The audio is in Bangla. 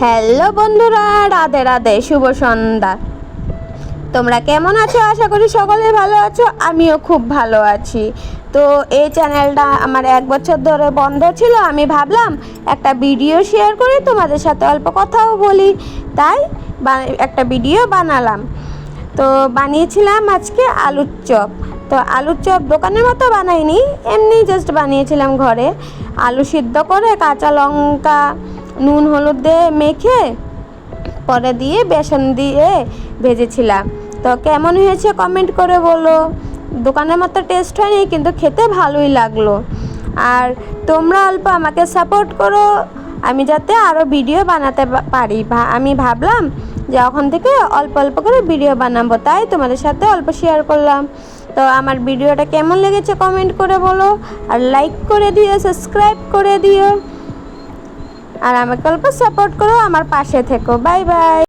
হ্যালো বন্ধুরা, রাধে রাধে, শুভ সন্ধ্যা। তোমরা কেমন আছো? আশা করি সকলে ভালো আছো। আমিও খুব ভালো আছি। তো এই চ্যানেলটা আমার 1 বছর ধরে বন্ধ ছিল। আমি ভাবলাম একটা ভিডিও শেয়ার করি, তোমাদের সাথে অল্প কথাও বলি, তাই একটা ভিডিও বানালাম। তো বানিয়েছিলাম আজকে আলুর চপ। তো আলুর চপ দোকানের মতো বানাইনি, এমনি জাস্ট বানিয়েছিলাম ঘরে। আলু সিদ্ধ করে কাঁচা লঙ্কা নুন হলুদ দিয়ে মেখে পরে দিয়ে বেসন দিয়ে ভেজেছিলাম। তো কেমন হয়েছে কমেন্ট করে বলো। দোকানের মতো টেস্ট হয়নি, কিন্তু খেতে ভালোই লাগলো। আর তোমরা অল্প আমাকে সাপোর্ট করো, আমি যাতে আরও ভিডিও বানাতে পারি। আমি ভাবলাম যে এখন থেকে অল্প অল্প করে ভিডিও বানাবো, তাই তোমাদের সাথে অল্প শেয়ার করলাম। তো আমার ভিডিওটা কেমন লেগেছে কমেন্ট করে বলো, আর লাইক করে দিও, সাবস্ক্রাইব করে দিও, আর আমাকে অল্প সাপোর্ট করো, আমার পাশে থেকো। Bye bye.